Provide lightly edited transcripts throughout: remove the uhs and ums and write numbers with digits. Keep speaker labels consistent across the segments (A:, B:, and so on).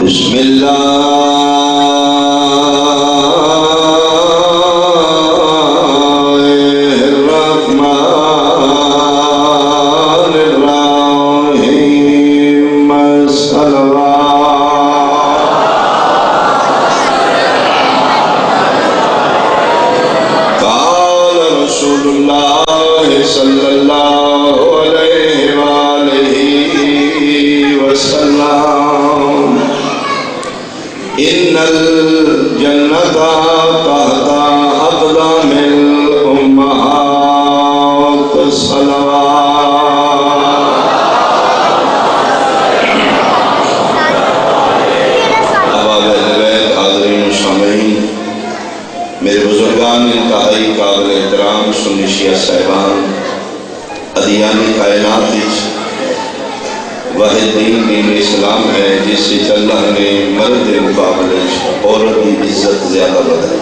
A: بسم اللہ الرحمن الرحیم قال رسول اللہ صلی اللہ علیہ وآلہ وسلم ان الجنت تحت اقدام الامہات صلوات۔ احباب اہل بیت، حاضرین و سامعین، میرے بزرگان انتہائی قابل احترام سنی شیعہ صاحبان، ادیان کائنات واحد دین اسلام ہے جس سے اللہ نے مرد مقابلے عورت کی عزت زیادہ بدل۔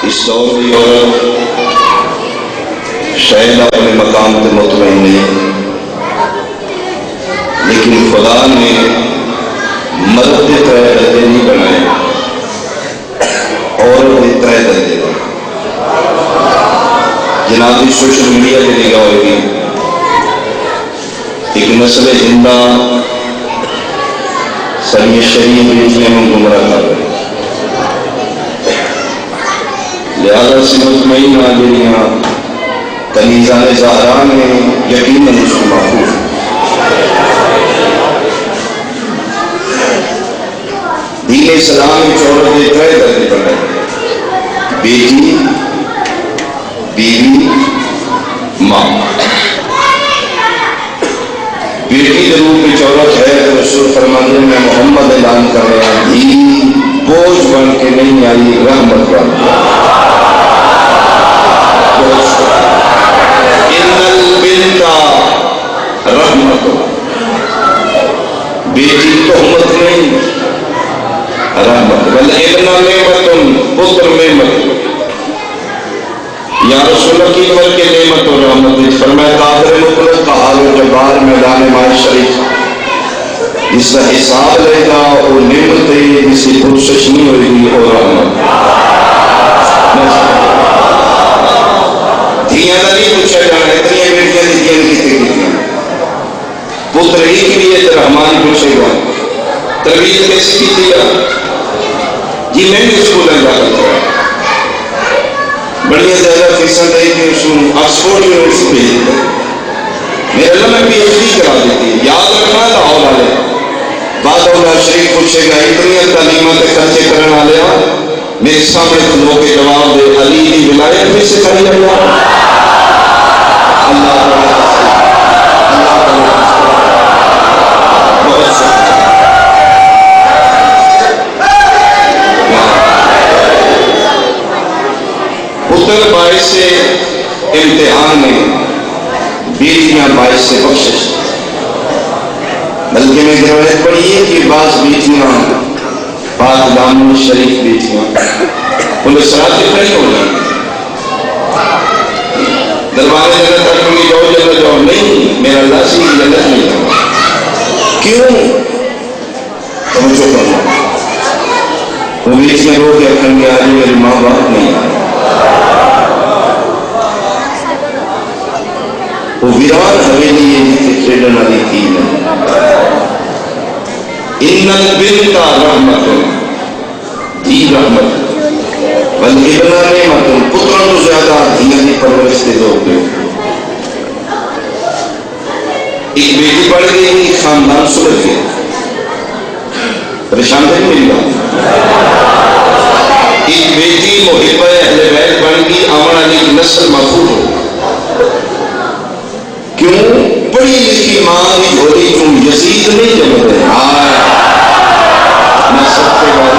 A: اس دور کی عورت شاید اپنے مقام سے مطمئن نہیں، لیکن خدا نے مرد کے 3 درجے نہیں بنائے، عورت کے 3 درجے بنائے۔ جناب سوشل میڈیا کی نگاہ ہوگی، ایک نسل زندہ سری شریف بیچنے میں گمراہ کر رہے، لہذا سے مطمئن حاضریاں کنیزان زہرا میں یقیناً اس کو محفوظ۔ دین اسلام کی عورت کے 3 درجے بنائے: بیٹی، بیوی، ماں۔ بیٹی ضرور کی عورت ہے تو رسول فرماتے ہیں میں محمد اعلان کر رہا ہوں، دھی بوجھ بن کے نہیں آئی، رحمت بن کے۔ ان البنت رحمت، بیٹی تہمت نہیں، رحمت۔ والابن نعمت، پتر نعمت۔ یا رسول اللہ کی عمر کے نعمت و رحمت فرمایا قادر مطلق قہار و جبار میدان ماہ شریف جس کا حساب لے گا وہ نعمت ہے جس کی پرسش نہیں ہوئی اور رحمت۔ دھیاں نہیں پوچھا جانا ہے، دھیاں بیٹیاں دھیاں کتنے کتنے پتر ہی کے لیے رحمان پوچھے گا تربیت کیسے کی دیا جی میں نے اسکول میں جا کر بڑی زیادہ فیصد ہے کہ اس کو آکسفورڈ یونیورسٹی بھیج دیتا ہے، میرے اللہ میں پی ایچ ڈی کرا دیتی ہے۔ یاد رکھنا لاہور والے بعد اولا شریف پوچھے گا اتنی تعلیمات خرچے کرنے والے میرے سامنے کھلو کے جواب دے علی کی ولایت میں سے کری اللہ اللہ بہت پتر باعث سے امتحان میں، بیٹیاں باعث سے بخشش۔ بلکہ میں روایت پڑھی ہے کہ بعض بیٹیاں پاک دامن شریف بیٹیاں انہیں صراط نہیں ہو جائیں، دربار جنت تک میں جاؤ جنت جاؤ، نہیں میرا اللہ سے جنت نہیں جاؤ۔ کیوں؟ توجہ کرنا، وہ بیٹیاں رو کے اکھن میں آج میرے ماں باپ نہیں آئے، وہ ویران حویلی ہے جسے کھیلن والی تین ہے۔ ان البنت رحمت، دی رحمت، والابن نعمت، پتروں تو زیادہ دھیاں کی پرورش دے دو گے۔ ایک بیٹی پڑھ گئی، ایک خاندان سلجھ گیا، پریشان نہیں میری بات۔ ایک بیٹی محبہ اہل بیت بن گئی، آمن علی کی نسل محفوظ ہو۔ کیوں؟ پڑھی لکھی ماں کی جھولی تم یزید نہیں جمتے میں سب کے بارے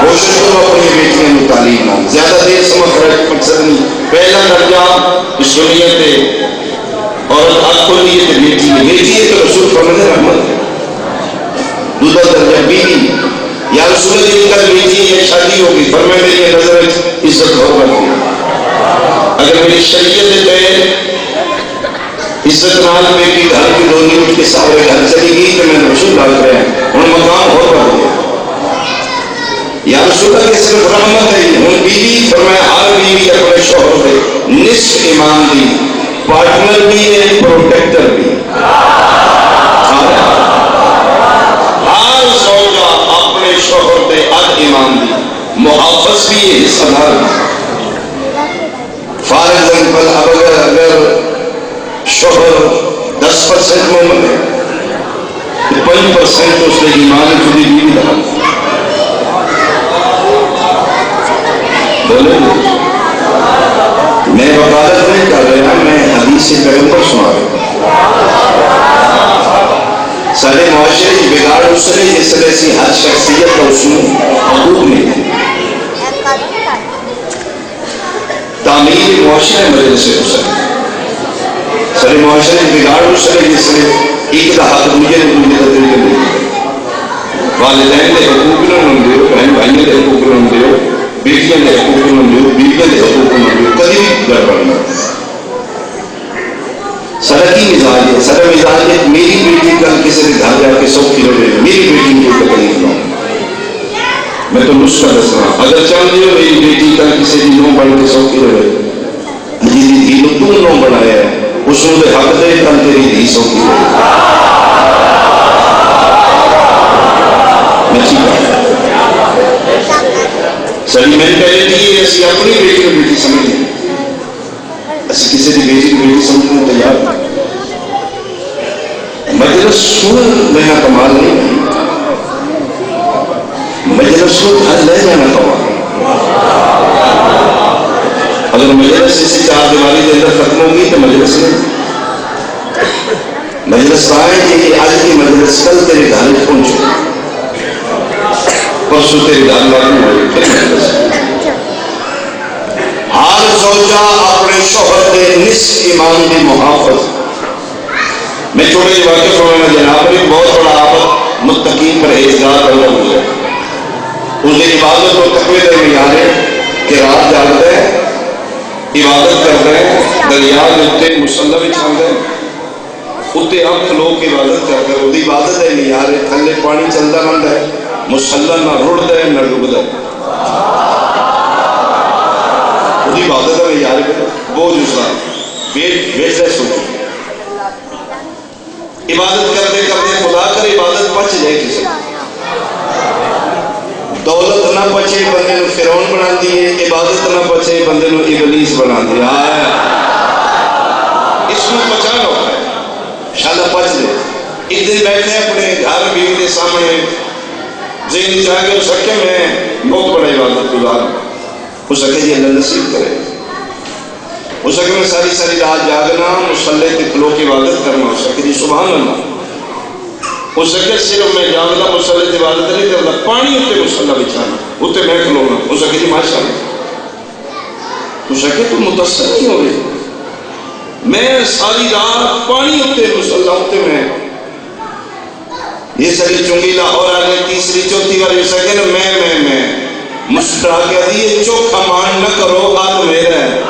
A: کوشش کرو اپنی بیٹیاں میں تعلیم نہ زیادہ دیر سمجھ رہا مقصد نہیں۔ پہلا درجہ سنیت ہے اور اکولیت بیٹی ہے، بیٹی ہے تو رسول فرماتے ہیں رحمت ہے۔ دوسرا درجہ بیوی، یا رسول اللہ کی بیٹی ہے شادی ہوگی فرمایا میری نظر عزت اور بڑھتی ہے، اگر میری شریعت پہ عزت نال بیٹی گھر کی دونی اٹھ کے سارے گھر چلی گئی تو میں رسول ڈال رہے ہیں انہوں مقام اور بڑھ گیا یا رسول اللہ کے صرف رحمت ہے ان بیوی فرمایا ہر بیوی اپنے شوہر سے نصف ایمان دی پارٹنر بھی ہے پروٹیکٹر بھی ہر زوجہ اپنے شوہر سے اد ایمان دی محافظ بھی ہے حصہ دار فارغ انفل اب اگر شوہر 10% مومن ہے تو 5% اس نے ایمان خودی بیوی لگا بولے میں وکالت نہیں کر رہا میں حدیث پیغمبر سنا رہا سارے معاشرے کی بگاڑ اس نے جس طرح سے ہر شخصیت کا اصول حقوق نہیں ہے تعمیر معاشرے مجلس سے ہو سکے سارے معاشرے کی بگاڑ اس نے جس نے ایک دا حق مجھے نہیں والدین کے حقوق نہ ہوں بہن بھائیوں کے حقوق نہ ہوں بیٹیاں کے حقوق نہ ہوں بیویاں کے حقوق نہ ہوں کبھی بھی گڑبڑ نہ سرکی مزاج ہے سر مزاج ہے میری بیٹی کل کسی نے گھر جا کے سوکھی ہو گئی میری بیٹی کو تکلیف نہ میں تو نسخہ دس رہا اگر چاہتے ہو میری بیٹی کل کسی کی نو بڑھ کے سوکھی ہو گئی جی دھی تو نو بنایا ہے اس نے حق دے کل تیری دھی سوکھی ہو گئی میں ٹھیک ہے سیلیمنٹیلٹی ہے اسی اپنی بیٹی کو بیٹی سمجھیں اسی کسی کی بیٹی کو بیٹی سمجھنے کو تیار مجلس سور لینا کمال نہیں مجلس سور ہر لے جانا کمال اگر مجلس اسی چار دیواری کے اندر ختم ہوگی تو مجلس نہیں مجلس پائیں کہ آج کی مجلس کل تیرے گھر پہنچو پرسوں تیرے گھر لاگو ہوئی پھر مجلس ہر زوجہ اپنے شوہر کے نصف ایمان کی محافظ میں چھوٹے جی واقعہ سنانا جناب ایک بہت بڑا آفت متقین پرہیزگار پیدا ہو گیا اس نے عبادت اور تقوی کا معیار ہے کہ رات جاگتے ہیں عبادت کرتے ہیں دریا اتنے مصلی بھی چھانتے ہیں اتنے اب لوگ عبادت کرتے ہیں وہ عبادت ہے معیار ہے تھلے پانی چلتا رہتا ہے مصلی نہ رڑتا ہے نہ ڈبتا ہے وہ عبادت ہے معیار ہے بوجھ اس کا ویٹ لیس ہوتی عبادت کرتے کرتے خدا کر عبادت پچ جائے کسی دولت نہ پچے بندے نو فرعون بنا دیے عبادت نہ پچے بندے نو ابلیس بنا دیا اس کو پچا لو شاید پچ جائے ایک دن بیٹھے اپنے گھر بیوی کے سامنے ذہن چاہ کے سکے میں بہت بڑا عبادت گزار ہو سکے جی اللہ نصیب کرے ہو سکے میں ساری ساری رات جاگنا مصلی کے کھلو کی عبادت کرنا ہو سکے جی سبحان اللہ ہو سکے صرف میں جاگنا مصلی کی عبادت نہیں کرنا پانی اتنے مصلی بچھانا اتنے میں کھلونا ہو سکے جی ماشاء اللہ ہو سکے تو متاثر نہیں ہو گئی میں ساری رات پانی اتنے مصلی اتنے میں یہ ساری چنگی لاہور آنے تیسری چوتھی بار ہو سکے نا میں مسکرا کے دیے چوکھا مان نہ کرو ہاتھ میرا ہے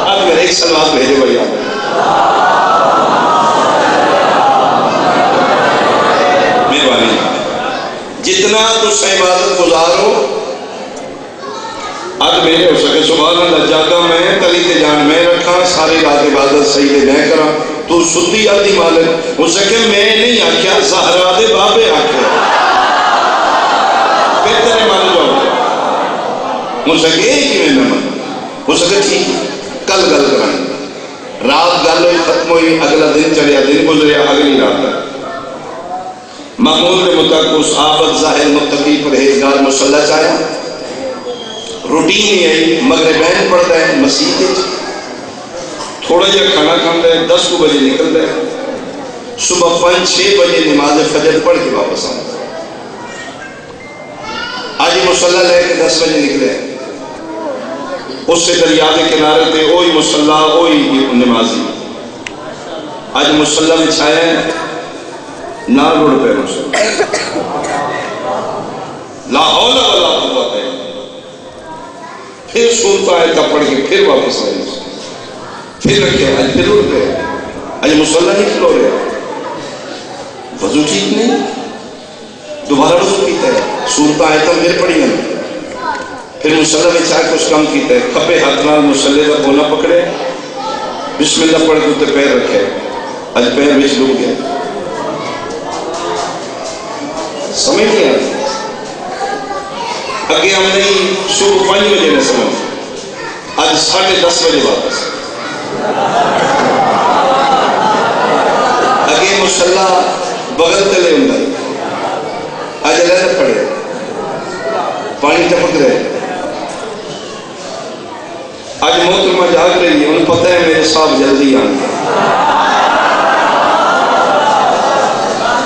A: اب میرے ایک سلوات بھیجے بھائی مہربانی جتنا تجھ سے عبادت گزارو اب میرے ہو سکے سبحان اللہ جاگا میں کلی تے جان میں رکھا ساری رات عبادت صحیح تے میں کرا تو ستی آدھی مالک ہو سکے میں نہیں آکھیا زہرا دے بابے آکھیا بہتر ہے مان جاؤ ہو سکے کہ میں نہ مان ہو سکے ٹھیک کل گل کرائیں رات گل ہوئی ختم ہوئی اگلا دن چلیا دن گزریا اگلی رات معمول کے مطابق اس آفت ظاہر متقی پرہیزگار مصلی چاہیا روٹین نہیں آئی مغربین پڑھتا ہے مسجد تھوڑا جہا کھانا کھاتا ہے 10 بجے نکلتا ہے صبح 5-6 بجے نماز فجر پڑھ کے واپس آتا ہے آج مصلی لے کے 10 بجے نکلے اس سے دریا کے کنارے تھے وہی مصلی وہی نمازی آج مصلی بچھایا ہے نہ روڑ پہ مصلی لا حول ولا قوت الا پھر سورت آیت پڑھ کے پھر واپس آئے، پھر رکھے، آج پھر اٹھ گئے، آج مصلی نہیں کھلو رہے، وضو ٹھیک نہیں، دوبارہ وضو کیتا ہے، سورت آیت پھر پڑھی ہیں، پھر مصلی میں چاہ کچھ کم کیتا ہے، کھپے ہاتھ نال مصلی کا کونا پکڑے، بسم اللہ پڑھ کے اتنے پیر رکھے، آج پیر بچ ڈوب گیا، سمجھ نہیں آتی۔ اگے ہم نہیں صبح 5 بجے نے سمجھ، آج 10:30 بجے واپس، اگے مصلی بغل تلے ہوں، آج لہر پڑے، پانی ٹپک رہے، آج محترمہ جاگ رہی ہے، انہیں پتہ ہے میرے صاحب جلدی آئیں گے،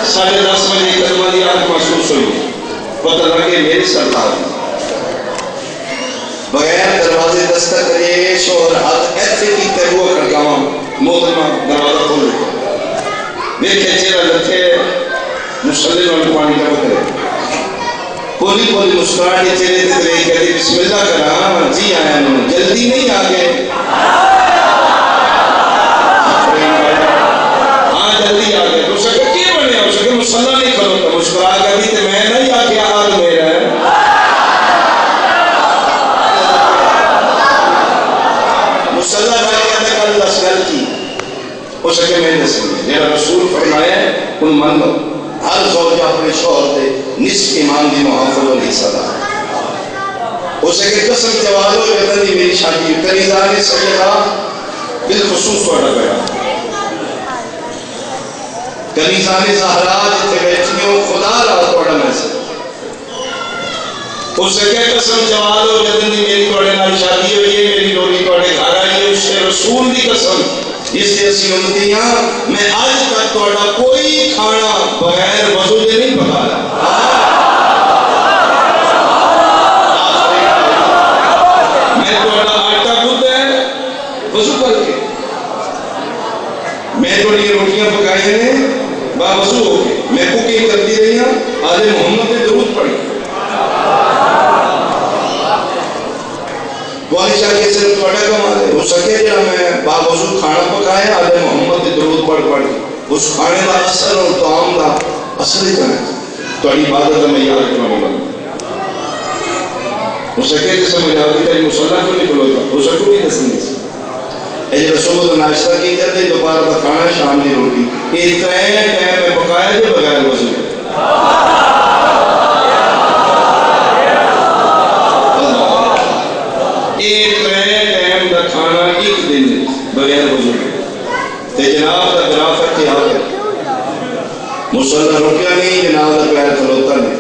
A: 10:30 بجے کلمہ دی آنکھ محسوس ہوئی، پتہ لگے میرے سرکار بغیر دروازے دستک کرے، شوہر ہاتھ ایسے کی تہوہ کھڑکاواں، محترمہ دروازہ کھول رہے، دیکھے چہرہ لکھے، مصلی والے پانی کا پکڑے، پولی پولی مسکراہٹ کے چہرے تے رہی، کہتی بسم اللہ کرا، جی آیا ہوں، جلدی نہیں آگے، ہاں جلدی آگے، تو سکے کیے بنے ہو سکے مصلی نہیں کھلوتا، مسکرا کہتی تے میں نہیں آگے آل میرا ہے، مصلی رہا کہتا کہ اللہ سگل کی، ہو سکے میں دسیں گے، جیرا رسول فرمایا ہے، ان من لو، ہر زوجہ اپنے شوہر دے نصف ایمان دی محافظ و حصہ دا، ہو سکے قسم جوالو جتن دی میری شادی، کنیزان سیدہ بالخصوص توڑا گیا، کنیزان زہرا جتے بیٹھنیوں خدا رہا توڑا میں سے، ہو سکے قسم جوالو جتن دی میری توڑے نال شادی ہوئی ہے، میری لولی توڑے گھر آئی ہے، اس سے رسول دی قسم، جس سے اسی امتیاں میں آج تک توڑا کوئی کھانا بغیر وضو دے نہیں پکا رہا، میں توڑا آٹا گھد ہے وضو کر کے، میں توڑی روٹیاں پکائی ہیں با وضو ہو کے، میں کوکنگ کرتی رہی ہوں، آل محمد نے درود پڑھی، عائشہ کے صرف توڑا کمالے، ہو سکے جا میں باوضو کھانا پکایا، آل محمد نے درود پڑھ اس کھانے کا اثر اور طعام کا اثر ہی کرے، توڑی عبادت میں یاد رکھنا ہوگا، ہو سکے جیسے مجھے آتی تاری مصلی کو نہیں کھلوتا، ہو سکو نہیں دسنی سے، اے رسول تو ناشتہ کی کرتے، دوپہر کا کھانا، شام کی روٹی، یہ ترین ٹائم میں پکایا جو بغیر وضو کے، ایک ترین ٹائم کا کھانا ایک دن بغیر وضو کے، تے جناب کا گرافت کیا ہے، مصلی رکیا نہیں، جناب کا پیر کھلوتا نہیں،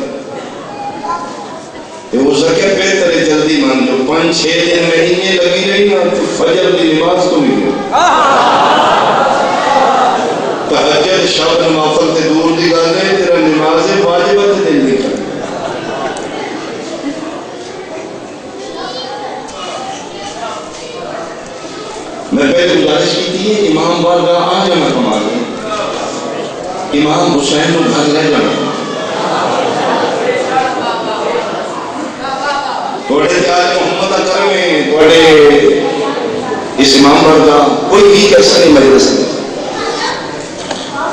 A: یہ ہو سکے بہتر ہے جلدی مان جو، 5-6 دن مہینے لگی رہی نا، فجر دی نماز کو بھی گیا، تہجد شب نوافل تے دور دی گل ہے، تیرا نماز واجبت دل دی کر، میں پہلے گزارش کی تھی، امام بارگاہ آ جانا کمال ہے، امام حسین کو گھر لے جانا، توڑے تیار محمد اکرم میں توڑے اس امام بارگاہ کوئی بھی کیسا نہیں مجلس نہیں،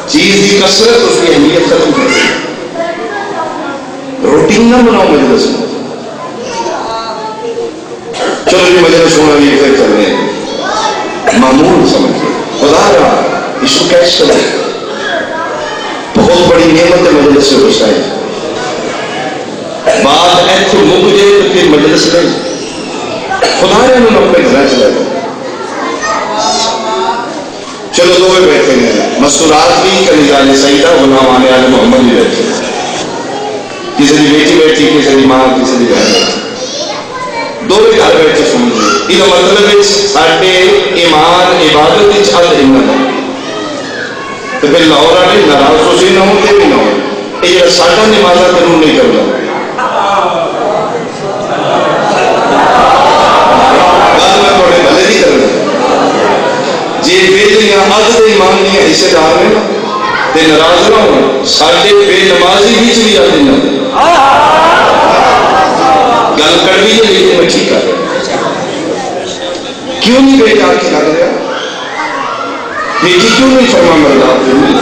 A: چیز کی کثرت اس کی اہمیت ختم کر دی، روٹین نہ بناؤ مجلس میں، چلو یہ مجلس ہونا یہ پھر کر رہے ہیں، معمول سمجھے، خدا رہا ایشو کیش کرے، بہت بڑی نعمت ہے مجلس سے بچائے، بات ایتھو مک جائے تو پھر مجلس نہیں، خدا رہا انہوں نے اپنے گھر چلے گا، چلو دو میں بیٹھے ہیں، مستورات بھی کنیزان سیدہ غلامان آل محمد بھی بیٹھے ہیں، کسی دی بیٹی بیٹھی، کسی دی ماں، کسی دی بہن بیٹھی، دو بھی گھر بیٹھے سمجھے، یہ مطلب ہے ساڑھے ایمان عبادت کی چھت ہمت ہے، تو پھر لاہور آنے ناراض خوشی نہ ہوں کہ بھی نہ ہوں، یہ ساڑھا نمازہ ضرور نہیں کرنا، بات میں تھوڑے بھلے نہیں کرنا، جی بیٹیاں عدد ایمان نہیں ہے حصے دار میں، تے ناراض نہ ہوں، ساڑھے بے نمازی بیچ بھی جاتے ہیں، گل کڑوی ہے لیکن میں ٹھیک ہے، کیوں نہیں بیٹا آ کے لگ رہا؟ بیٹی کیوں نہیں فرما بردار ہوئی؟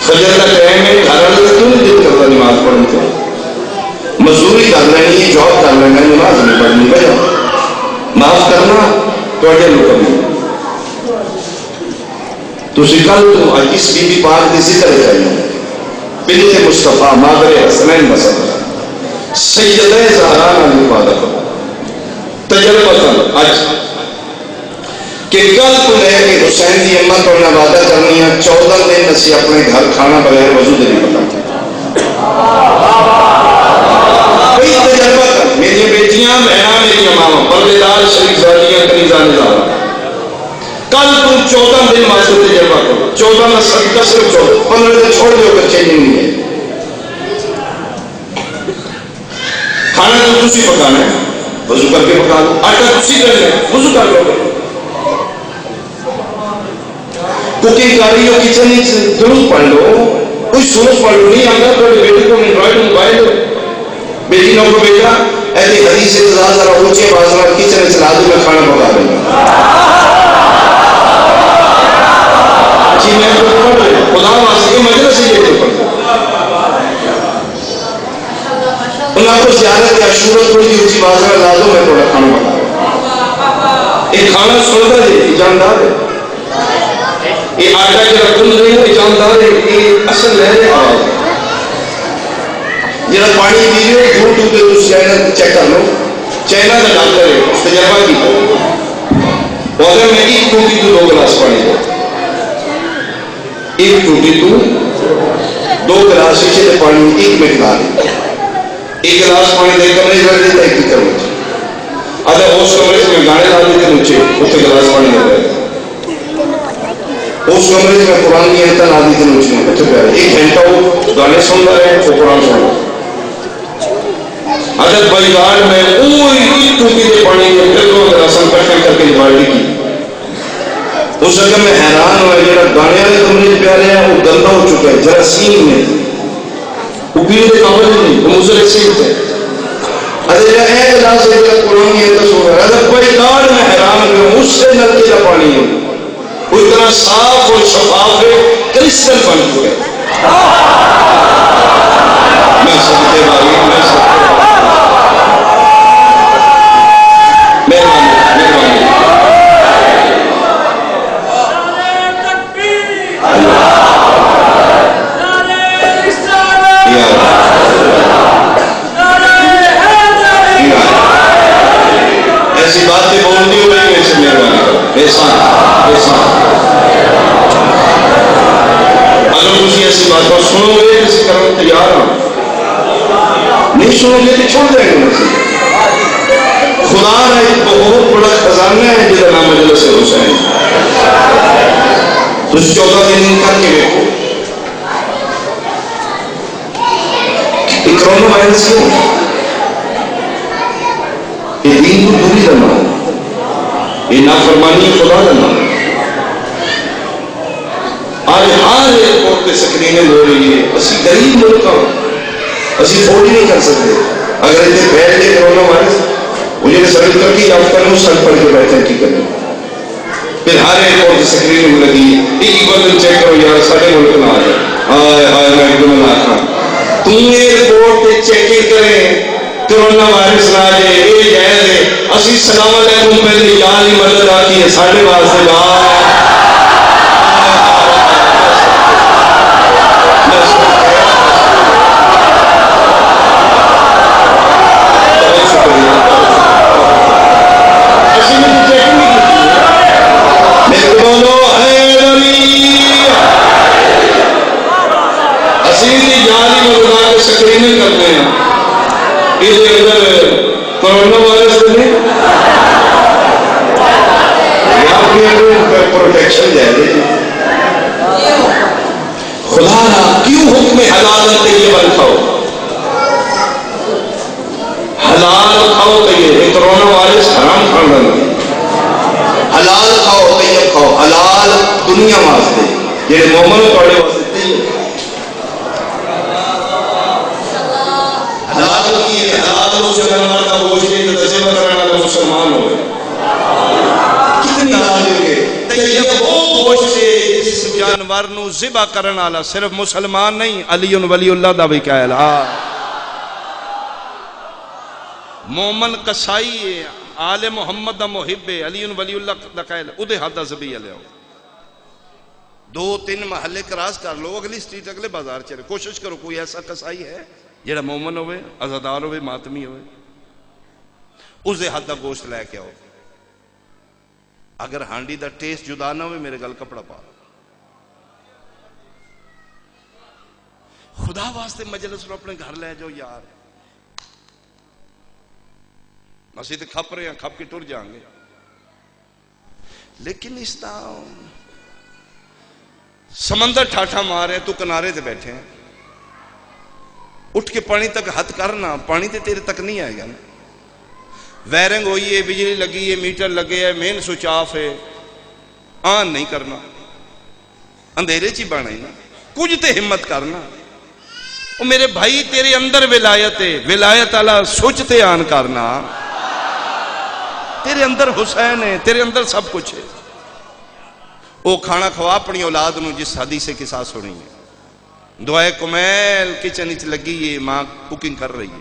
A: فجر کا ٹائم ہے، گھر والے کیوں نہیں دل کرتا نماز پڑھنے کو؟ مزدوری کر لینی ہے، جاب کر لینا، نماز نہیں پڑھنی بھیا معاف کرنا تھوڑے لوگ کبھی تسی کل تو اس بی بی پاک کی ذکر کریں بنت مصطفیٰ مادر حسنین مسئلہ سیدہ زہرا علی وعدہ کرو تجربہ آج کہ کل تو لے کے حسین کی امت اور وعدہ کرنی ہے 14 دن اسی اپنے گھر کھانا بغیر وضو دے نہیں پکاتے کوئی تجربہ کر میری بیٹیاں بہناں میری اماماں پردیدار شریف زادیاں کنیزہ نظارہ کل تم 14 دن واسطے تجربہ کرو 14 میں صدقہ صرف 15 دن چھوڑ دیو کر چینجنگ نہیں ہے کھانا تو تسی پکانا ہے وضو کر کے پکا دو آٹا تسی کرنا ہے وضو کر لو کوکنگ کر رہی ہو کچن درود پڑھ لو کوئی سورت پڑھ لو نہیں آتا تو بیٹی کو اینڈرائڈ موبائل دو بیٹی نو کو بیٹا ایسی حدیث سے ذرا اونچے آواز میں کچن چلا دو میں کھانا پکا رہی ہوں جی میں تو پڑھ رہی ہوں خدا واسطے کے مجلس سے یہ پڑھ انہاں کو زیارت یا شورت تھوڑی اونچی آواز میں لا دو میں تھوڑا کھانا پکا رہا ہوں ایک کھانا سنتا ہے جاندار ہے یہ آٹا جڑا گند رہی ہے جاندار ہے یہ اصل لہر آواز جڑا پانی پی رہے ہو یوٹیوب پہ اس چینل چیک کر لو چینل کا ڈاکٹر ہے تجربہ کی اور اگر میں ایک ٹوٹی تو 2 گلاس پانی دو ایک ٹوٹی تو 2 گلاس شیشے سے پانی 1 منٹ لا دے 1 گلاس پانی دے کر نہیں رکھ دیتا 1 کرو اگر اس کمرے سے میں گانے لا دیتے نیچے اس سے گلاس پانی دے رہے اس کمرے سے میں قرآن کی آیتیں لا دیتے نیچے اچھا پیارے 1 گھنٹہ وہ گانے سن رہے ہیں وہ قرآن سن رہے اگر بریگار میں اوہی ایک ٹوٹی دے پانی کے پھر دو رسم کٹھے کر کے بالٹی کی اس جگہ میں حیران ہوا جڑا گانے والے کمرے پیارے ہیں وہ گندا ہو چکا ہے جراثیم میں وہ پینے کے قابل نہیں وہ مضر سیٹ ہے اگر ایک گلاس سے قرآن کی آیتیں سن رہا ہے اگر بریگار میں حیران ہوا اس سے نلکے کا پانی ہے وہ اتنا صاف اور شفاف ہے کرسٹل بن چکا ہے میں سمجھے بھائی میں سمجھے ایسی باتیں بولتی ہو رہی ایسے مہربانی کرو احسان اگر تھی ایسی بات کو سنو گے کسی کرنے تیار ہو نہیں سنو گے تو چھوڑ جائیں گے خدا نے ایک بہت بڑا خزانہ ہے جہاں نام مجلس حسین تو 14 دن کر کے دیکھو کرونا وائرس کیوں یہ دین کو دوری کرنا یہ نافرمانی خدا کرنا آج ہر ایک وقت سکرینیں ہو رہی ہے اسی غریب ملک کا اسی افورڈ نہیں کر سکتے اگر اتنے پھیل گئے کرونا وائرس مجھے سڑک ترقی یافتہ نہیں سڑک پر کے بیٹھے کی کریں پھر ہر ایک وقت سکرین میں لگی ایک بدل چیک کرو یار سارے ملک نہ آ جائے ہائے ہائے میں ایک دم لاکھا تم ایئرپورٹ پہ چیکنگ کریں کرونا وائرس نہ آ جائے یہ جائز ہے اسی سلام علیکم پہلے جان ہی مدد آتی ہے ساڑھے واسطے سکریننگ کرتے ہیں اس اندر کرونا وائرس نہیں پروٹیکشن جائے خدا نہ کیوں حکم حلال طیبہ کھاؤ حلال کھاؤ طیب کرونا وائرس حرام کھانا نہیں حلال کھاؤ طیب کھاؤ حلال دنیا واسطے یہ مومن پڑھے واسطے طیب مسلمان ہو گئے جانور نو ذبح کرن والا صرف مسلمان نہیں، علی ولی اللہ دا بھی قائل۔ مومن قصائی ہے، آل محمد دا محب ہے، علی ولی اللہ دا قائل، او دے حد ذبیح لے آؤ۔ 2-3 محلے کراس کر لو، اگلی سٹریٹ اگلے بازار چلے، کوشش کرو کوئی ایسا قصائی ہے جڑا مومن ہوئے، عزادار ہوئے، ماتمی ہوئے، اس دے حد دا گوشت لے کے آؤ۔ اگر ہانڈی دا ٹیسٹ جدا نہ ہوئے، میرے گل کپڑا پا۔ خدا واسطے مجلس رو اپنے گھر لے جاؤ یار، اسی تے کھپ رہے ہیں، کھپ کے ٹر جائیں گے۔ لیکن اس دا سمندر ٹھاٹھا مارے، تو کنارے تے بیٹھے ہیں، اٹھ کے پانی تک ہاتھ کرنا، پانی تے تیرے تک نہیں آئے گا نا۔ ویرنگ ہوئی ہے، بجلی لگی ہے، میٹر لگے ہے، مین سوئچ آف ہے، آن نہیں کرنا، اندھیرے چی بنا ہی نا، کچھ تے ہمت کرنا۔ او میرے بھائی تیرے اندر ولایت ہے، ولایت اللہ سوچ تے آن کرنا، تیرے اندر حسین ہے، تیرے اندر سب کچھ ہے۔ او کھانا کھوا اپنی اولاد نو، جس حدیث کے ساتھ سنی ہے، دعائے کمیل کچن اچ لگی ہے، ماں کوکنگ کر رہی ہے،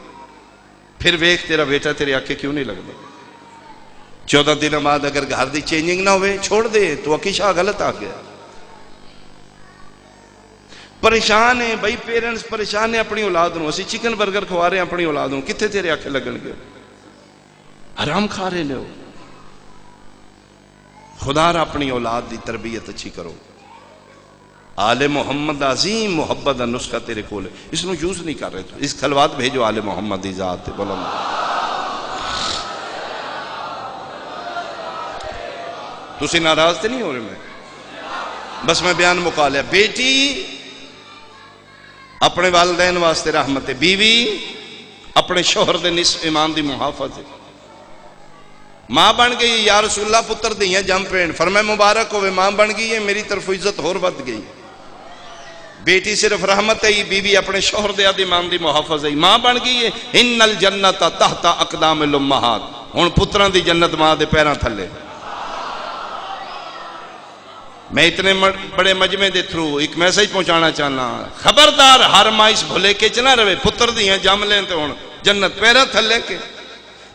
A: پھر ویکھ تیرا بیٹا تیرے آنکھیں کیوں نہیں لگ دے؟ 14 دن بعد اگر گھر دی چینجنگ نہ ہوئے، چھوڑ دے، تو عقیشہ غلط آ گیا۔ پریشان ہے بھائی، پیرنٹس پریشان ہے اپنی اولاد نو، اسی چکن برگر کھوا رہے ہیں اپنی اولاد نو، کتنے تیرے آنکھیں لگن گے؟ حرام کھا رہے لو۔ خدا را اپنی اولاد دی تربیت اچھی کرو۔ آل محمد عظیم محبت دا نسخہ تیرے کول ہے، اس نو یوز نہیں کر رہے تو اس خلوات بھیجو آل محمد دی ذات بلند۔ تسی ناراض تے نہیں ہو رہے؟ میں بس میں بیان مکا لیا۔ بیٹی اپنے والدین واسطے رحمت ہے، بیوی اپنے شوہر دے نصف ایمان دی محافظ ہے۔ ماں بن گئی یا رسول اللہ پتر دیاں جم پین، فرمائے مبارک ہوئے، ماں بن گئی ہے، میری طرف عزت ہور ود گئی۔ بیٹی صرف رحمت ہے، بیوی اپنے شوہر دے ایمان دی محافظ ہے، ماں بن گئی ہے۔ ان الجنت تحت اقدام الامہات، ہن پتراں دی جنت ماں دے پیراں تھلے۔ میں اتنے بڑے مجمع دے تھرو ایک میسیج پہنچانا چاہنا، خبردار ہر ماں اس بھلے کے چنا رہے، پتر دیاں جم لیں تو ہن جنت پیراں تھلے کے۔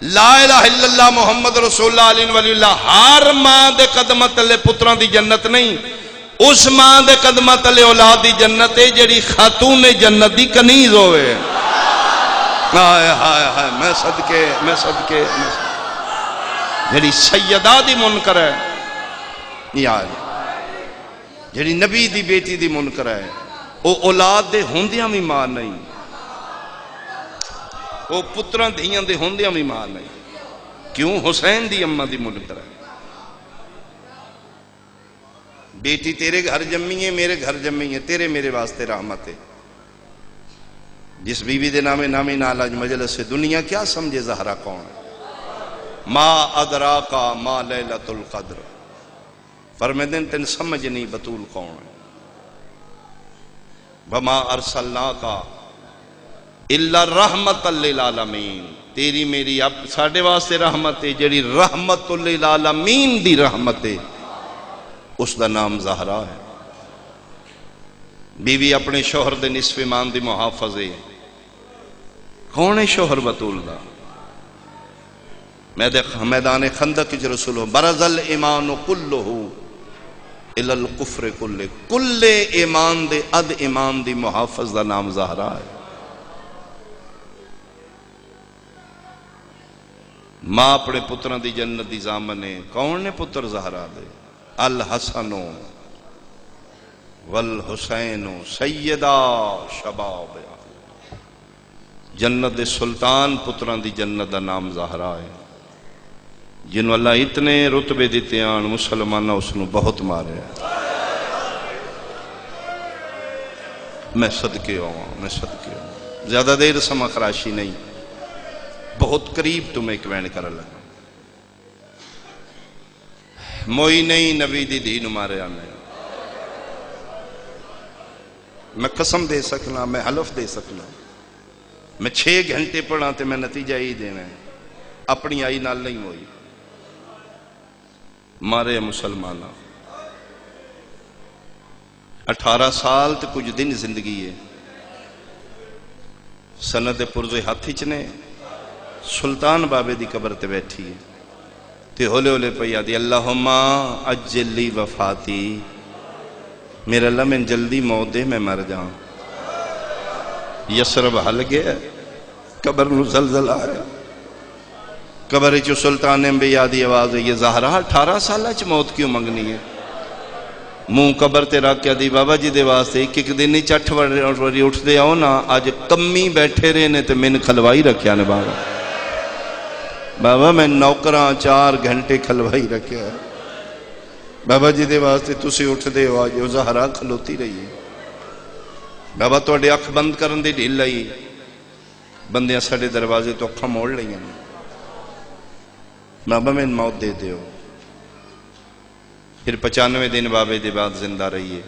A: لا الہ الا اللہ محمد رسول اللہ علیہ ولی اللہ، ہر ماں دے قدمہ تلے پتران دی جنت نہیں، اس ماں دے قدمہ تلے اولاد دی جنت ہے جڑی خاتون جنت دی کنیز ہوئے۔ ہائے ہائے ہائے، میں صدقے جڑی سیدہ دی منکر ہے، یار جڑی نبی دی بیٹی دی منکر ہے، او اولاد دے ہوندیاں بھی ماں نہیں، وہ پتران دھیاں دے ہوندیاں بھی ماں نہیں۔ کیوں؟ حسین دی اماں دی منکر ہے۔ بیٹی تیرے گھر جمی ہے، میرے گھر جمی ہے، تیرے میرے واسطے رحمت ہے۔ جس بیوی دے نامے نامی نالاج مجلس سے دنیا کیا سمجھے زہرا کون ہے؟ ما ادراکا ما لیلۃ القدر، فرمیدن تن سمجھ نہیں بطول کون ہے۔ وما ارسلناکا الا رحمت للعالمین، تیری میری اب ساڑھے واسطے رحمت ہے، جڑی رحمت للعالمین دی رحمت ہے، اس دا نام زہرا ہے۔ بیوی اپنے شوہر دے نصف ایمان دی محافظ ہے۔ کون ہے شوہر بطول دا؟ میدان خندق کی رسول برز الایمان کلہ الی الکفر کلہ، کل ایمان دے اد ایمان دی محافظ دا نام زہرا ہے۔ ماں اپنے پتران دی جنت دی زامن ہے۔ کون نے پتر زہرا دے؟ الحسن والحسین سیدہ شباب، جنت دے سلطان پتران دی جنت دا نام زہرا ہے، جنہوں اللہ اتنے رتبے دیتے ہیں، مسلمانہ اس نے بہت مارے ہیں۔ میں صدقے ہوں، زیادہ دیر سما خراشی نہیں، بہت قریب تمہیں ایک کر لگا۔ موئی نہیں نبی دی دین مارے آنے، میں قسم دے سکنا، میں حلف دے سکنا، میں 6 گھنٹے پڑھا تے میں نتیجہ ہی دینا ہے، اپنی آئی نال نہیں ہوئی، مارے مسلمانہ۔ 18 سال تے کچھ دن زندگی ہے. سند پرزے ہاتھی چ نے سلطان بابے دی قبر تے بیٹھی ہے تے ہولے ہولے پئی آدھی اللہم اجل لی وفاتی، میرا اللہ میں جلدی موت دے میں مر جاؤں. یسرب ہل گیا، قبر نو زلزل آیا، قبر چو سلطان انبیاء دی آواز ہے، یہ زہرا 18 سالہ چ موت کیوں منگنی ہے؟ منہ قبر تے رکھ کے دی بابا جی دے واسطے ایک دن ہی 8 واری اٹھ دے آؤ نا، آج کمی بیٹھے رہے نے تے میں نے کھلوائی رکھیا نے بابا. بابا میں نوکراں 4 گھنٹے کھلوائی رکھیا ہے. بابا جی دے واسطے تسی اٹھ دے ہو، آج زہرا کھلوتی رہی ہے. بابا توڑے اکھ بند کرن دی ڈھیل لئی، بندیاں ساڑے دروازے تو اکھاں موڑ لئی ہیں. بابا میں موت دے دے ہو. پھر 95 دن بابے دے بعد زندہ رہی ہے،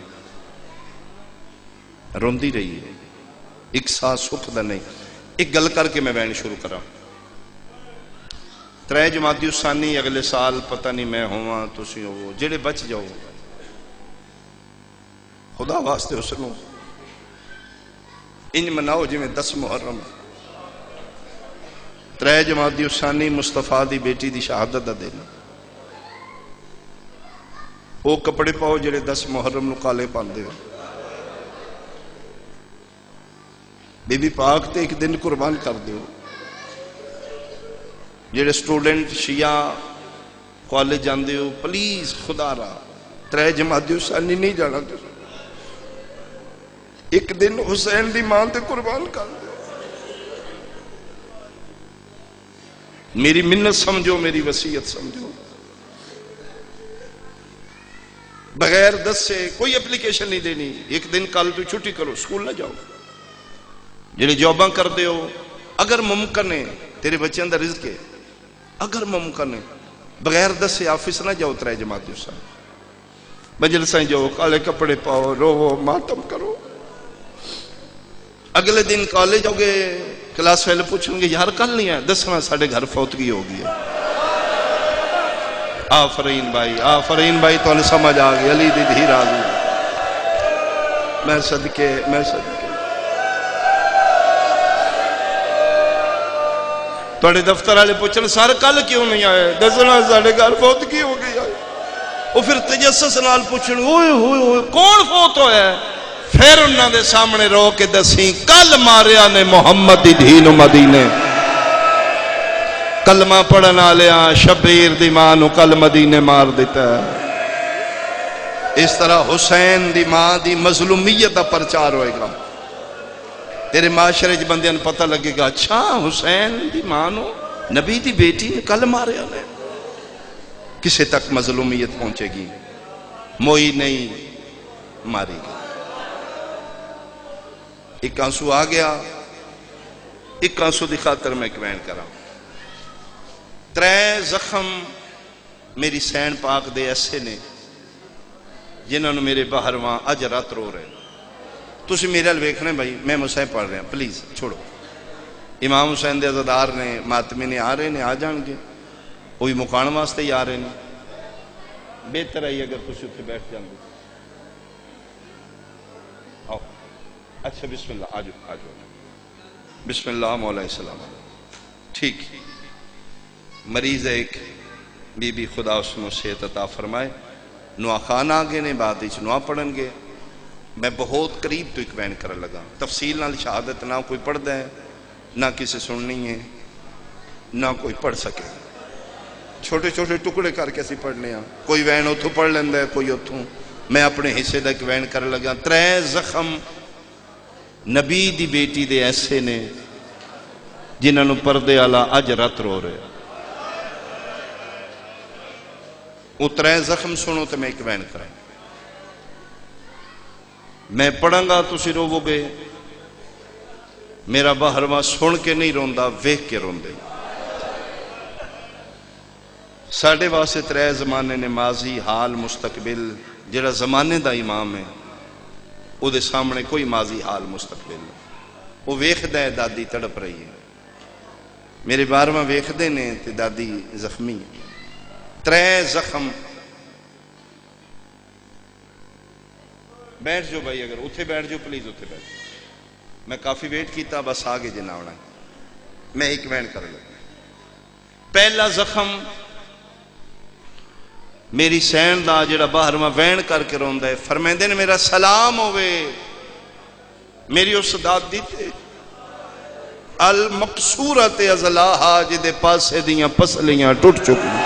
A: روندی رہی ہے، ایک ساتھ سکھ دا نہیں. ایک گل کر کے میں بیان شروع کرا. 3 جمادی الثانی اگلے سال پتہ نہیں میں ہوا تسی ہو، جڑے بچ جاؤ خدا واسطے اسنو انج مناؤ جی میں 10 محرم. 3 جمادی الثانی مصطفیٰ دی بیٹی دی شہادت دا دینا. وہ کپڑے پاؤ جڑے 10 محرم نو کالے پاندے ہو. بی بی پاک تے ایک دن قربان کر دیو. جڑے سٹوڈنٹ شیعہ کالج جاندے ہو پلیز خدا را 3 جمادی الثانی نہیں جانا، ایک دن حسین دی ماں تے قربان کر دیو. میری منت سمجھو، میری وصیت سمجھو. بغیر 10 سے کوئی اپلیکیشن نہیں دینی. ایک دن کل تو چھٹی کرو، سکول نہ جاؤ. جڑے جاباں کر دے ہو اگر ممکن ہے، تیرے بچیاں دا رزق ہے، اگر ممکن ہے بغیر 10 سے آفس نہ جاؤ. 3 جمادی الثانی مجلسیں جاؤ، کالے کپڑے پاؤ، رو ماتم کرو. اگلے دن کالج آؤ گے، کلاس فیل پوچھیں گے یار کل نہیں ہے، 10واں ساڑھے گھر فوتگی ہو گئی ہے. آفرین بھائی تو انہیں سمجھ آگئی، علی دی دھی راضی. میں صدقے توڑے دفتر والے پوچھن سر کل کیوں نہیں آئے؟ 10واں ساڑھے گھر فوتگی ہو گئی ہے. وہ پھر تجسس نال پوچھن ہوئے کون فوت ہویا ہے؟ پھر انہاں دے سامنے رو کے دسیں کل ماریا نے محمد دی دھی نو مدینے. کلمہ پڑھنا لیا شبیر دی ماں نو کل مدینے مار دیتا ہے. اس طرح حسین دی ماں دی مظلومیت دا پرچار ہوئے گا. تیرے معاشرے جی بندیاں پتہ لگے گا اچھا حسین دی ماں نو نبی دی بیٹی نے کل ماریا نے. کسے تک مظلومیت پہنچے گی؟ موئی نہیں ماری گی. ایک آنسو آ گیا، ایک آنسو دی خاطر میں کمین کرا. 3 زخم میری سین پاک دے ایسے نے جنہوں نے میرے باہر وہاں اج رات رو رہے. تسی میرے حال ویکھنے بھائی میں مسائل پڑھ رہے ہیں، پلیز چھوڑو. امام حسین دے عزادار نے ماتمی نے آ رہے نے، آ جان گے، وہی مکان واسطے ہی آ رہے نے. بہتر ہے اگر تسی اتنے بیٹھ جان گے. آؤ اچھا بسم اللہ آجو بسم اللہ مولا السلام. ٹھیک مریض ہے ایک بی بی، خدا اس نے صحت عطا فرمائے. نوا خان آگے نے بعد اچھ نوا پڑھن گے. میں بہت قریب تو ایک بیان کرنے لگا. تفصیل نال شہادت نہ کوئی پڑھ دے نہ کسی سننی ہے نہ کوئی پڑھ سکے. چھوٹے چھوٹے ٹکڑے کر کے اسی پڑھنے ہیں. کوئی وین اتھوں پڑھ لیندہ ہے، کوئی اتھوں. میں اپنے حصے دا ایک وین کرنے لگا. 3 زخم نبی دی بیٹی دے ایسے نے جنہوں نے پردے والا اج رات رو رہے. وہ 3 زخم سنو تو میں ایک وین کریں. میں پڑھاں گا تسی روو گے. میرا باہرواں سن کے نہیں روندا، ویکھ کے روندے. ساڑھے واسطے 3 زمانے نے، ماضی حال مستقبل. جڑا زمانے دا امام ہے او دے سامنے کوئی ماضی حال مستقبل. وہ ویکھ دے دادی تڑپ رہی ہے. میرے بارواں ویکھ دے نے تے دادی زخمی. 3 زخم بیٹھ جو بھائی، اگر اتھے بیٹھ جو پلیز، اتھے بیٹھ، میں کافی ویٹ کیتا، بس آگے جنا ہونا، میں ایک وین کر لوں۔ پہلا زخم میری سین دا جڑا باہر میں وین کر کے روندا ہے، فرمیندے نے میرا سلام ہوئے میری اس دادی تے المقصورت ازلاہا جدے پاسے دیاں پسلیاں ٹوٹ چکی،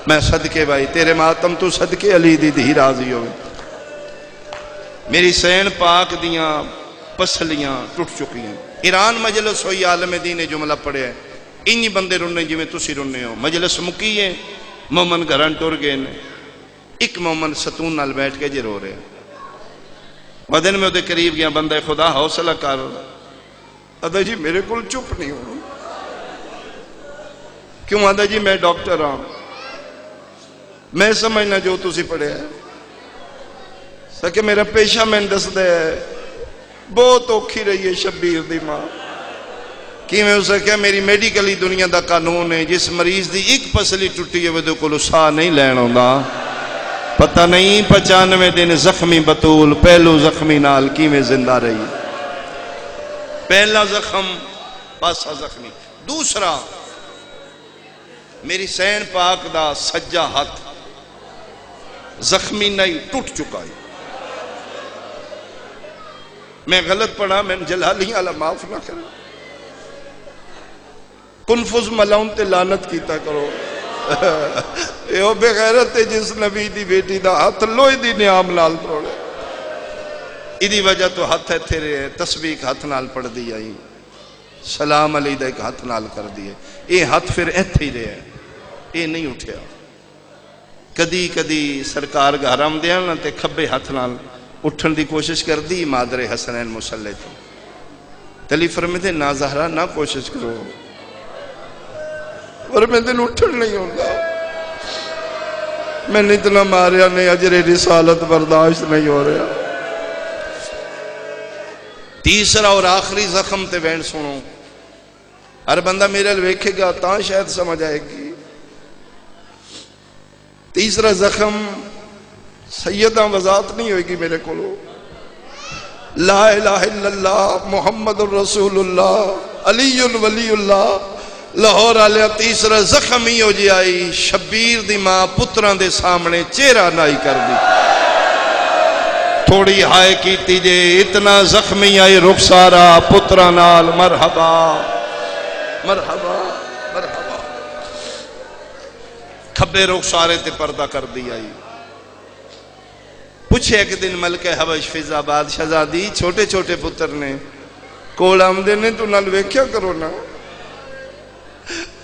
A: میں صدقے بھائی تیرے ماتم تو صدقے علی دی دھی راضی ہوئے، میری سین پاک دیاں پسلیاں ٹوٹ چکی ہیں۔ ایران مجلس ہوئی، عالم دین نے جملہ پڑھے ہیں، انہی بندے رننے جی میں تسی رننے ہو، مجلس مکی ہے، مومن گھران ٹور گئے نے، ایک مومن ستون نال بیٹھ کے جی رو رہے ہیں، ودن میں دے قریب گیا، بندہ خدا حوصلہ کر، آدھا جی میرے کل چپ نہیں ہو، کیوں؟ آدھا جی میں ڈاکٹر ہوں، میں سمجھنا جو تسی پڑھے ہے، سکے میرا پیشہ میں دس دے، بہت اوکھی رہی ہے شبیر دی ماں، کی میں اسے کہا میری میڈیکلی دنیا دا قانون ہے، جس مریض دی ایک پسلی ٹوٹی ہے وہ دے کو ساہ نہیں لین ہوندہ، پتہ نہیں 95 دن زخمی بطول پہلو زخمی نال کی میں زندہ رہی، پہلا زخم پاسا زخمی۔ دوسرا میری سین پاک دا سجا ہاتھ زخمی نہیں ٹوٹ چکا ہے، میں غلط پڑھا، میں جلالی علی معاف نہ کرے، کنفذ ملاؤن تے لانت کیتا کرو، یہ بے غیرت ہے جس نبی دی بیٹی دا ہاتھ لوئی دی نیام نال توڑے، ایدی وجہ تو ہاتھ ہے تیرے تسبیح ہاتھ نال پڑھ دی آئی، سلام علی دا ایک ہاتھ نال کر دیئے، یہ ہاتھ پھر ایتھ ہی رہے ہیں، یہ نہیں اٹھیا، کدی کدی سرکار گھر ہم دیا نا تے کھبے ہاتھ نال اٹھن دی کوشش کر دی، مادر حسنین مسلح تھی، تلی فرمیدے نا زہرہ نہ کوشش کرو، فرمیدے اٹھن نہیں ہوگا، میں نے اتنا ماریا نہیں، اجر رسالت برداشت نہیں ہو رہا۔ تیسرا اور آخری زخم تے وین سنو، ہر بندہ میرے لویکھے گا تاں شاید سمجھ آئے گی۔ تیسرا زخم سیدہ وضاحت نہیں ہوئے گی میرے کولو، لا الہ الا اللہ محمد الرسول اللہ علی ولی اللہ، لاہور آلیا تیسرا زخم ہی ہو جی آئی، شبیر دی ماں پتران دے سامنے چہرہ نائی کر دی، تھوڑی ہائے کیتی جے، اتنا زخمی آئی رخسارا پترانال، مرحبا مرحبا مرحبا، کھبے رخسارے تے پردہ کر دی آئی۔ پوچھے ایک دن ملکہ حبش فضا آباد شہزادی چھوٹے چھوٹے پتر نے کول آمدے نے تو نال ویکھیا کرو نا،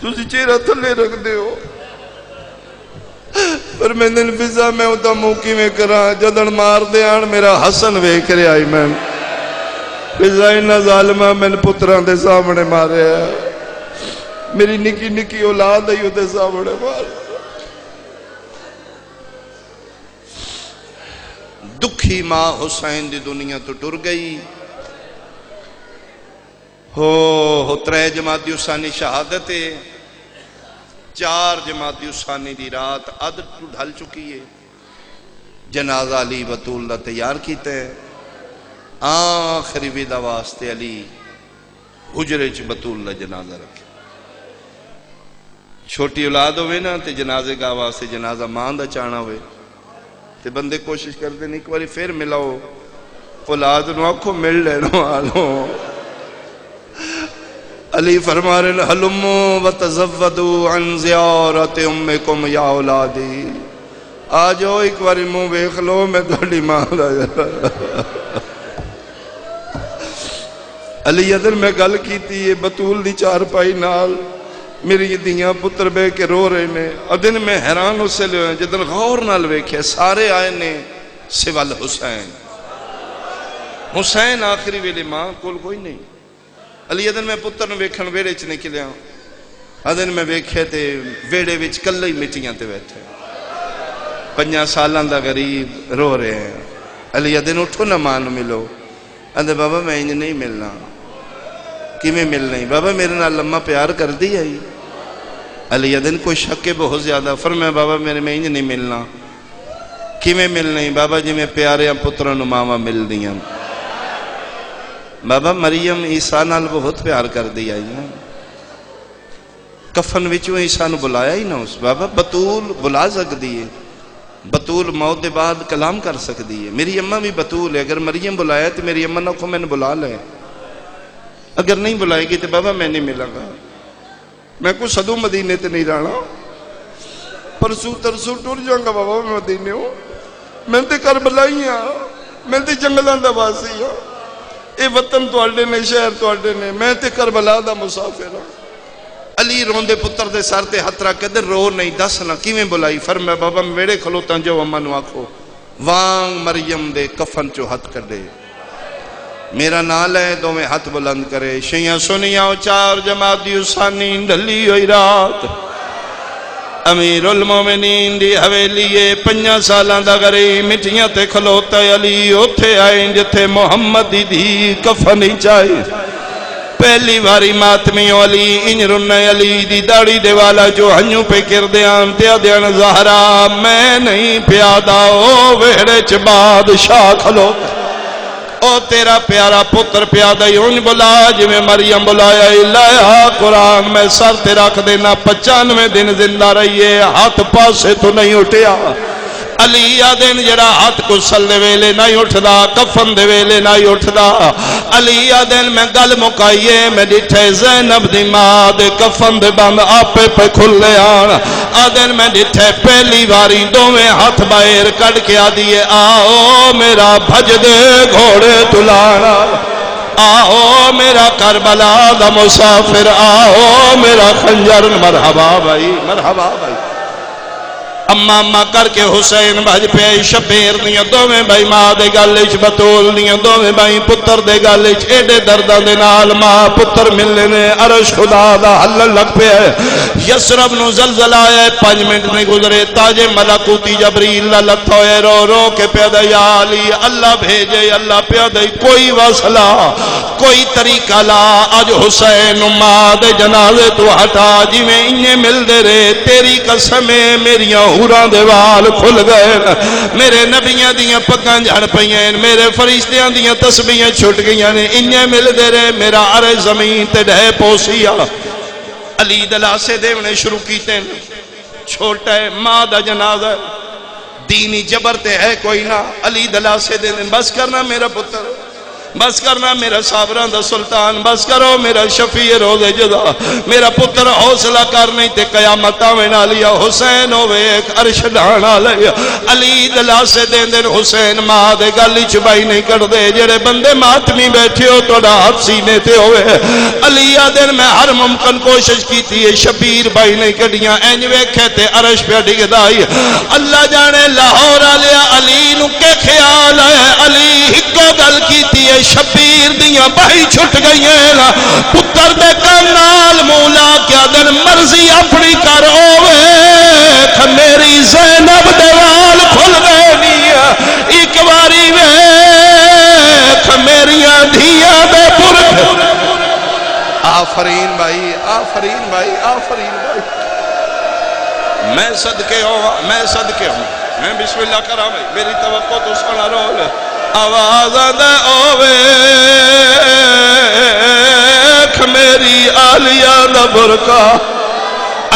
A: تسی چہرہ تھلے رکھ دے ہو، پر میں دن فضا میں ہوتا موکی میں کرا، جدن مار دے آن میرا حسن ویکھ رہے آئی، میں فضا انہا ظالمہ میں پتران دے سامنے مارے ہے، میری نکی نکی اولاد ہے دے سامنے مارے، دکھی ماں حسین دی دنیا تو ٹر گئی، ہو ترے جماعتی اسانی شہادت ہے، 4 جماعتی اسانی دی رات عدد ڈھل چکی ہے، جنازہ علی بطول دا تیار کیتے ہیں، آخری ویدہ واسطے علی حجرے چ بطول دا جنازہ رکھے، چھوٹی اولاد ہوئے نا تے جنازے کا واسطے جنازہ مان دا چانا ہوئے، تے بندے کوشش کرتے ہیں ایک باری پھر ملاؤ، اولاد نو آنکھوں مل لینو آلو، علی فرما رہے حلمو وتزودو عن زیارت امکم یا اولادی، آجو ایک باری منہ بیخ لو میں تھوڑی ماں دا علی ادھر میں گل کی تھی یہ بطول دی 4 پائی نال میری دیاں پتر بے کے رو رہے نے، ادھن میں حیران اس سے لے جدن غور نال ویکھے سارے آئے نے سوال حسین، حسین آخری ویلے ماں کول کوئی نہیں، علی ادھن میں پتر نے ویکھن ویڑے چ نکلیا، ادھن میں ویکھے تے ویڑے وچ کلے ہی مٹیاں تے بیٹھے، 5 سالاں دا غریب رو رہے ہیں، علی ادھن اٹھو نہ مان ملو، اندھے بابا میں انج نہیں ملنا، کی میں مل نہیں، بابا میرے نال لمحہ پیار کر دی آئی، علی ادھن کوئی شک بہت زیادہ، فرمایا بابا میرے میں انج نہیں ملنا، کیویں ملنی بابا جی میں پیاریاں پتروں نو ماواں مل دیاں بابا مریم عیسیٰ نال بہت پیار کر دیا نا کفن وچوں عیسیٰ نو بلایا ہی نہ اس بابا بطول بلا سکتی ہے بطول موت دے بعد کلام کر سکتی ہے میری اماں بھی بطول ہے اگر مریم بلایا تو میری اماں نہ کو میں نے بلا لے اگر نہیں بلائے گی تو بابا میں نہیں ملا گا میں کو صدو مدینے تے نہیں رہنا پرسو ترسو ٹر جاؤں گا بابا میں مدینے ہوں میں تے کربلائی ہاں میں تے جنگلان دا واسی ہاں اے وطن توڑے نے شہر توڑے نے میں تے کربلا دا مسافر ہوں علی روندے پتر دے سار تے ہتھ رکھ کے رو نہیں دس نہ کیویں بلائی فرمایا بابا میرے کھلوتاں جو اماں نو آکھو وانگ مریم دے کفن چو ہتھ کڈے میرا نال ہے دو میں ہاتھ بلند کرے شیعہ سنیاں چار جماعت دی اسانی ڈھلی ہوئی رات امیر المومنین دی حویلیے 5 سالان دا گری مٹیاں تے کھلوتا علی اوتھے آئیں جتھے محمد دی کفن ہی چاہے پہلی باری ماتمیوں علی انج رن علی دی داڑی دے والا جو ہنیوں پہ کر دیان تیا دیان زہرا میں نہیں پیادا او ویڑے چ بادشاہ کھلوتا او تیرا پیارا پتر پیادہ یوں بلا جی میں مریم بلایا اللہ قرآن میں سر تے رکھ دینا 95 دن زندہ رہیے ہاتھ پاسے تو نہیں اٹھیا علی آدین جڑا ہاتھ کسل دے ویلے نہیں اٹھدا کفن دے ویلے نہیں اٹھدا علی آدین میں گل مکائیے میں ڈٹھے زینب دی ماں دے کفن دے بند آپے پہ کھلے آن آدین میں ڈٹھے پہلی باری دوویں ہاتھ باہر کڑ کے آدیے آؤ میرا بھج دے گھوڑے تلانا آؤ میرا کربلا دا مسافر آؤ میرا خنجر مرحبا بھائی مرحبا بھائی اماں کر کے حسین بھج پہ شبیر دیاں دوویں بھائی ماں دے گالچ بطول دیاں دوویں بھائی پتر دے گالچ ایڈے دردہ دے نال ماں پتر ملنے نے عرش خدا دا حل لگ پہ ہے یسرب نو زلزل آئے 5 منٹ نہیں گزرے تاج ملکوتی جبریل لت ہوئے رو رو کے پیدا یا علی اللہ بھیجے اللہ پیدا کوئی وصلہ کوئی طریقہ لا آج حسین ماں دے جنازے تو ہٹا جی میں انہیں مل دے رہے تیری قسمیں میریاں ہوران دیوال کھل گئے میرے نبیاں دیاں پکاں جھڑ پئیں میرے فرشتیاں دیاں تسبیحیں چھٹ گئیاں نے انہیں مل دے رہے میرا عرش زمین تے ڈھے پوسیا علی دلاسے دیونے شروع کیتے چھوٹا ہے ماں دا جنازہ دینی جبر تے ہے کوئی نہ علی دلاسے دیونے بس کرنا میرا پتر بس کرنا میرا صابران دا سلطان بس کرو میرا شفیع روز جزا میرا پتر حوصلہ کر نہیں تے قیامت آوینا لیا حسین ہوئے ایک عرش ڈھانا لیا علی دلاسے دین دن حسین ماں دے گالی چبائی نہیں کر دے جڑے بندے ماتمی بیٹھے ہو توڑا ہاتھ سینے تے ہوئے علی آدن میں ہر ممکن کوشش کی تھی شبیر بائی نہیں کڑیاں اینج ویکھے تے عرش پہ ڈگ دائی اللہ جانے لاہور آلیا علی نو کے خیال ہے علی ہکو گل کی تھی شبیر دیاں بھائی چھٹ گئی ہیں پتر دے کنال مولا کیا دن مرضی اپنی کر اوے میری زینب دیوال کھل گئے نہیں ایک باری ویکھ میریاں دھیاں دے پرکھ آفرین بھائی آفرین بھائی آفرین بھائی میں صدقے ہوں میں بسم اللہ کرا بھائی میری توقع تو سنا رول آواز دے اوے میری آلیہ دا برکا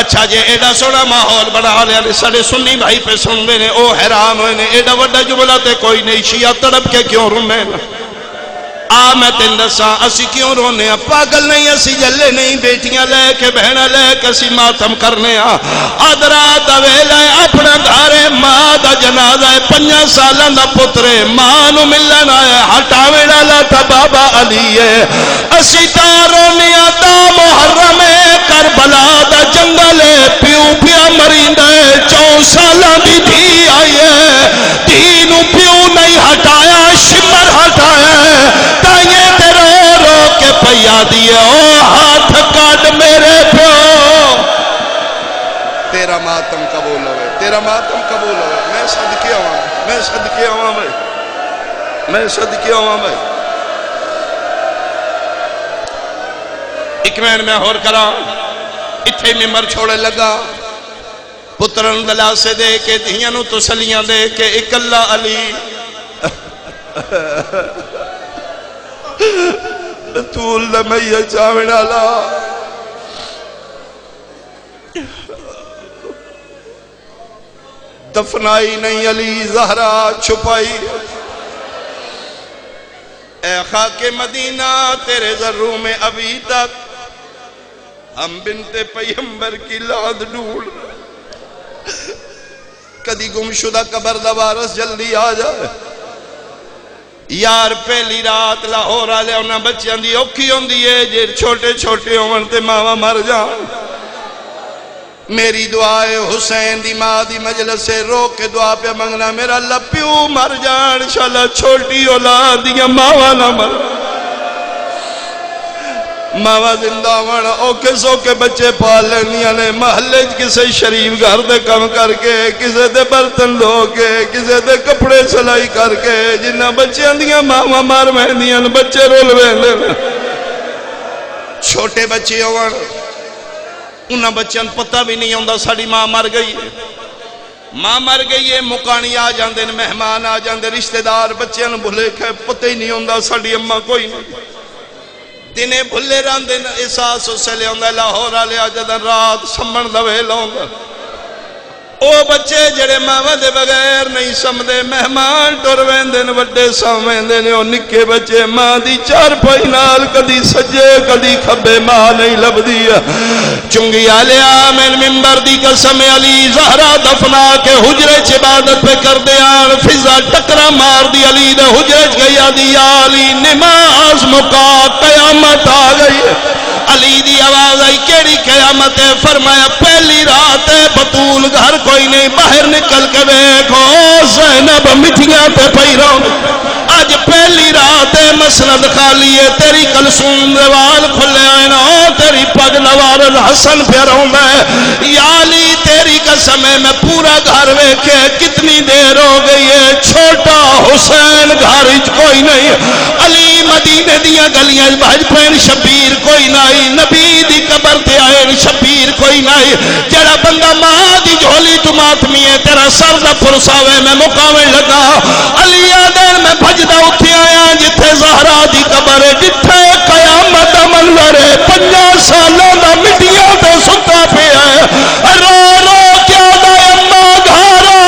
A: اچھا جے ایڈا سونا ماحول بڑا آلے سڑے سنی بھائی پہ سن دے نے او حیران ہوئے نے ایڈا وڈا جملہ تے کوئی نہیں شیعہ تڑپ کے کیوں رونے میں تین دساں اسی کیوں رونے پاگل نہیں اسی جلے نہیں بیٹیاں لے کے بہنہ لے کے اسی ماتم کرنے آدرا دویلہ اپنا گھارے ماں دا جنازہ 5 سالان دا پترے ماں نو ملن آئے ہٹاوے ڈالا تا بابا علی ہے اسی تارونے آتا محرم کربلا دا جنگل پیو پیا مریندہ 4 سالان دی دھی آئی ہے دھی نو پیو نہیں ہٹایا شمر ہٹایا تائیں تے رو رو کے پیا دیئے او ہاتھ کاٹ میرے پیو تیرا ماتم قبول ہوئے تیرا ماتم قبول ہوئے میں صدقے ہوں میں صدقے ہوں بھائی میں صدقے ہوں بھائی ایک میں اور کرا اتھے ممبر چھوڑے لگا
B: پترن دلاسے دے کے دھیاں نو تسلیاں دے کے اکلا علی بطول دمیہ چاوڑ آلا دفنائی نہیں علی زہرا چھپائی اے خاک مدینہ تیرے ذروں میں ابھی تک ہم بنت پیغمبر کی لاد ڈھونڈ کدی گم شدہ قبر دوارس جلدی آ جائے یار پہلی رات لاہور آلے انہاں بچیاں دی اوکھی ہوں دیئے جیر چھوٹے چھوٹے عمرتے ماما مر جان میری دعائے حسین دی ماں دی مجلس سے روک کے دعا پہ منگنا میرا اللہ پیو مر جان انشاءاللہ چھوٹی اولاد دیا ماما نہ مر ماما زندہ ون اوکے سوکے بچے پال لینیاں نے محلے کسے شریف گھر دے کم کر کے کسے دے برتن دھو کے کسے دے کپڑے سلائی کر کے جنہ بچے اندیاں ماما مار مہندیاں بچے رول ویندے چھوٹے بچے ہوئے انہاں بچیاں پتہ بھی نہیں ہوندہ ساڑی ماں مر گئی ہے ماں مر گئی ہے مکانی آ جاندے مہمان آ جاندے رشتہ دار بچیاں بھلے کھے پتہ ہی نہیں ہوندہ ساڑی اممہ کوئی نہیں تینے بھلے راندے احساس اسے لے ہوندہ لاہور آلے آ جاندہ رات سمن دوے لوندہ او بچے جڑے ماں دے بغیر نہیں سمدے مہمان ٹور ویندن وڈے سامویندن او نکے بچے ماں دی چار پائی نال کدی سجے کدی کھبے ماں نہیں لب دیا چنگی آلے آمین ممبر دی قسم علی زہرہ دفنا کے حجرے عبادت پہ کر دیان فضا ٹکرا مار دی علی دے حجرے گیا دی علی نماز مکا قیامت آ گئی علی دی آواز آئی کیڑی قیامت ہے فرمایا پہلی رات ہے بطول گھر کوئی نہیں باہر نکل کے بیکھو زینب مٹھیاں پہ پئی رہوں آج پہلی رات ہے مسند خالی ہے تیری کلسوم روال کھلے آئے نا تیری پگ نوارد حسن پہ رہوں میں یا علی تیری قسم ہے میں پورا گھر ویکھے کتنی دیر ہو گئی ہے چھوٹا حسین گھر کوئی نہیں علی مدینے دیا گلیاں بھج پین شبیر کوئی نہیں نبی دی قبر تے آئے شبیر کوئی نہیں جڑا بندہ ماں دی جھولی تو ماتمی ہے تیرا سر دا پرساوے میں مقاوے لگا علی آدھر میں بھجدہ اٹھے آیا جتھے زہرہ دی قبر ہے جتھے قیامت منظر ہے 50 سالوں دا مٹیاں تے ستا پہ ہے رو رو کیا دا اممہ گھارا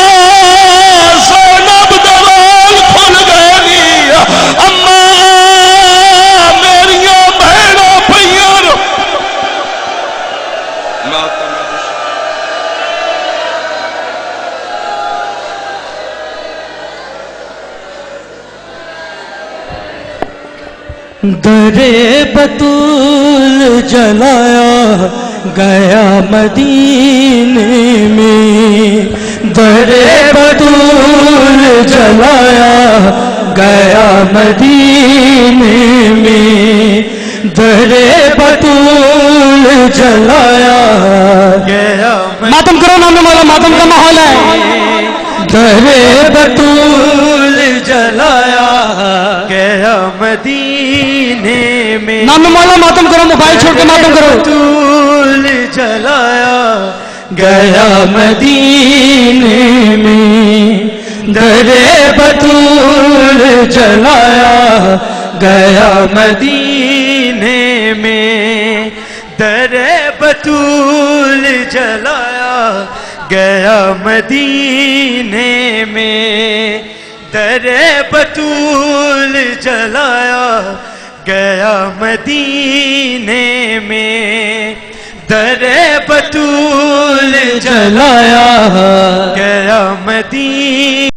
B: زینب دوال کھل گئی اممہ میریوں بہنوں پہیر
C: در بطول جلایا گیا مدینے میں در بطول جلایا گیا مدینے میں در بطول جلایا گیا ماتم کرو نام مولا ماتم کا ماحول ہے در بطول جلایا گیا مدینے میں نام مولا ماتم کرو موبائل چھوڑ کے ماتم کرو بطول جلایا گیا مدینے میں در بطول جلایا گیا مدینے میں در بطول جلایا گیا مدینے میں در بطول جلایا گیا مدینے میں در بطول جلایا گیا مدینے